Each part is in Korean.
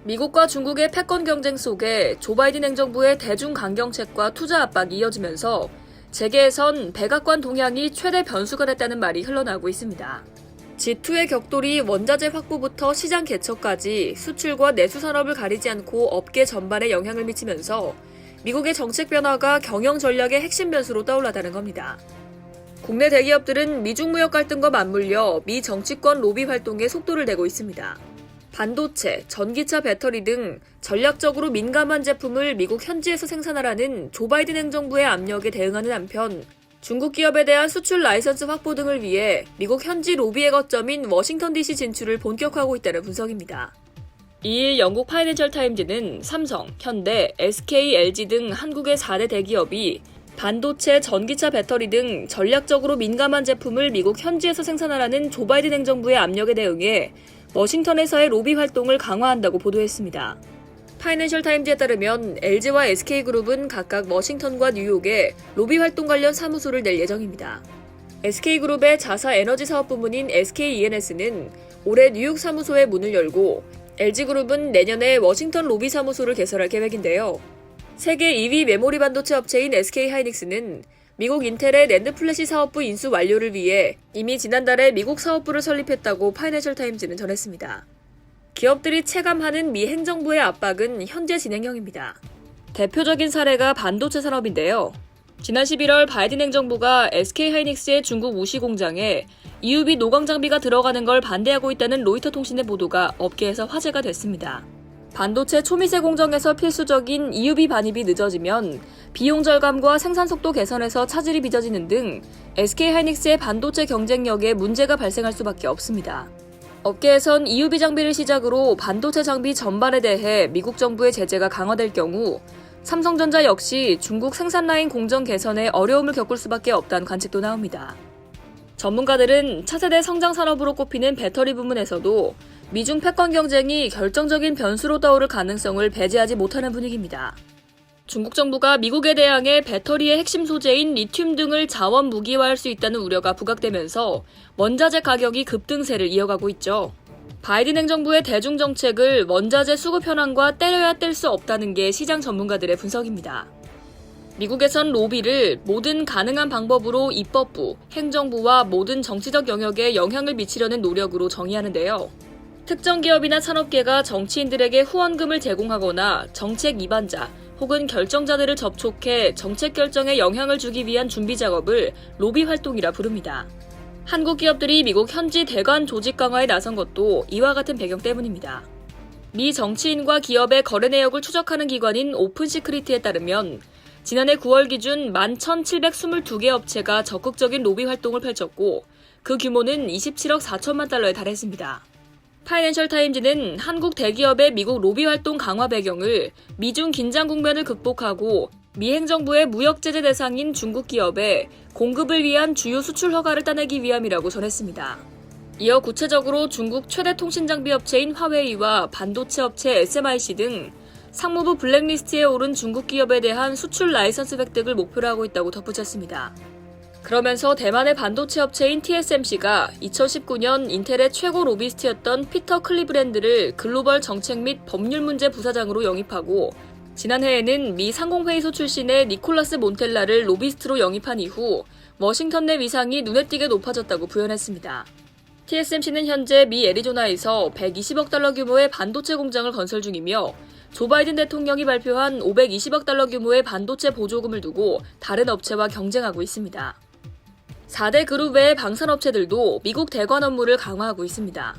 미국과 중국의 패권 경쟁 속에 조 바이든 행정부의 대중 강경책과 투자 압박이 이어지면서 재계에선 백악관 동향이 최대 변수가 됐다는 말이 흘러나오고 있습니다. G2의 격돌이 원자재 확보부터 시장 개척까지 수출과 내수 산업을 가리지 않고 업계 전반에 영향을 미치면서 미국의 정책 변화가 경영 전략의 핵심 변수로 떠올랐다는 겁니다. 국내 대기업들은 미중 무역 갈등과 맞물려 미 정치권 로비 활동에 속도를 내고 있습니다. 반도체, 전기차 배터리 등 전략적으로 민감한 제품을 미국 현지에서 생산하라는 조 바이든 행정부의 압력에 대응하는 한편 중국 기업에 대한 수출 라이선스 확보 등을 위해 미국 현지 로비의 거점인 워싱턴 DC 진출을 본격화하고 있다는 분석입니다. 2일 영국 파이낸셜 타임즈는 삼성, 현대, SK, LG 등 한국의 4대 대기업이 반도체, 전기차 배터리 등 전략적으로 민감한 제품을 미국 현지에서 생산하라는 조 바이든 행정부의 압력에 대응해 워싱턴에서의 로비 활동을 강화한다고 보도했습니다. 파이낸셜 타임즈에 따르면 LG와 SK그룹은 각각 워싱턴과 뉴욕에 로비 활동 관련 사무소를 낼 예정입니다. SK그룹의 자사 에너지 사업 부문인 SK E&S는 올해 뉴욕 사무소의 문을 열고 LG그룹은 내년에 워싱턴 로비 사무소를 개설할 계획인데요. 세계 2위 메모리 반도체 업체인 SK하이닉스는 미국 인텔의 낸드 플래시 사업부 인수 완료를 위해 이미 지난달에 미국 사업부를 설립했다고 파이낸셜 타임즈는 전했습니다. 기업들이 체감하는 미 행정부의 압박은 현재 진행형입니다. 대표적인 사례가 반도체 산업인데요. 지난 11월 바이든 행정부가 SK하이닉스의 중국 우시 공장에 EUV 노광 장비가 들어가는 걸 반대하고 있다는 로이터 통신의 보도가 업계에서 화제가 됐습니다. 반도체 초미세 공정에서 필수적인 EUV 반입이 늦어지면 비용 절감과 생산 속도 개선에서 차질이 빚어지는 등 SK하이닉스의 반도체 경쟁력에 문제가 발생할 수밖에 없습니다. 업계에선 EUV 장비를 시작으로 반도체 장비 전반에 대해 미국 정부의 제재가 강화될 경우 삼성전자 역시 중국 생산 라인 공정 개선에 어려움을 겪을 수밖에 없다는 관측도 나옵니다. 전문가들은 차세대 성장 산업으로 꼽히는 배터리 부문에서도 미중 패권 경쟁이 결정적인 변수로 떠오를 가능성을 배제하지 못하는 분위기입니다. 중국 정부가 미국에 대항해 배터리의 핵심 소재인 리튬 등을 자원 무기화할 수 있다는 우려가 부각되면서 원자재 가격이 급등세를 이어가고 있죠. 바이든 행정부의 대중 정책을 원자재 수급 현황과 떼려야 뗄 수 없다는 게 시장 전문가들의 분석입니다. 미국에선 로비를 모든 가능한 방법으로 입법부, 행정부와 모든 정치적 영역에 영향을 미치려는 노력으로 정의하는데요. 특정 기업이나 산업계가 정치인들에게 후원금을 제공하거나 정책 입안자 혹은 결정자들을 접촉해 정책 결정에 영향을 주기 위한 준비 작업을 로비 활동이라 부릅니다. 한국 기업들이 미국 현지 대관 조직 강화에 나선 것도 이와 같은 배경 때문입니다. 미 정치인과 기업의 거래 내역을 추적하는 기관인 오픈시크리트에 따르면 지난해 9월 기준 11,722개 업체가 적극적인 로비 활동을 펼쳤고 그 규모는 27억 4천만 달러에 달했습니다. 파이낸셜 타임즈는 한국 대기업의 미국 로비 활동 강화 배경을 미중 긴장 국면을 극복하고 미 행정부의 무역 제재 대상인 중국 기업에 공급을 위한 주요 수출 허가를 따내기 위함이라고 전했습니다. 이어 구체적으로 중국 최대 통신 장비 업체인 화웨이와 반도체 업체 SMIC 등 상무부 블랙리스트에 오른 중국 기업에 대한 수출 라이선스 획득을 목표로 하고 있다고 덧붙였습니다. 그러면서 대만의 반도체 업체인 TSMC가 2019년 인텔의 최고 로비스트였던 피터 클리브랜드를 글로벌 정책 및 법률 문제 부사장으로 영입하고 지난해에는 미 상공회의소 출신의 니콜라스 몬텔라를 로비스트로 영입한 이후 워싱턴 내 위상이 눈에 띄게 높아졌다고 부연했습니다. TSMC는 현재 미 애리조나에서 120억 달러 규모의 반도체 공장을 건설 중이며 조 바이든 대통령이 발표한 520억 달러 규모의 반도체 보조금을 두고 다른 업체와 경쟁하고 있습니다. 4대 그룹 외의 방산업체들도 미국 대관 업무를 강화하고 있습니다.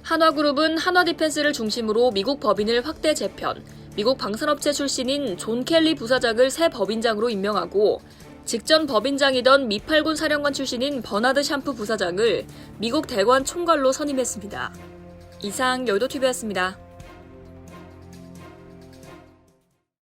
한화그룹은 한화디펜스를 중심으로 미국 법인을 확대 재편, 미국 방산업체 출신인 존 켈리 부사장을 새 법인장으로 임명하고 직전 법인장이던 미팔군 사령관 출신인 버나드 샴프 부사장을 미국 대관 총괄로 선임했습니다. 이상 여의도TV였습니다.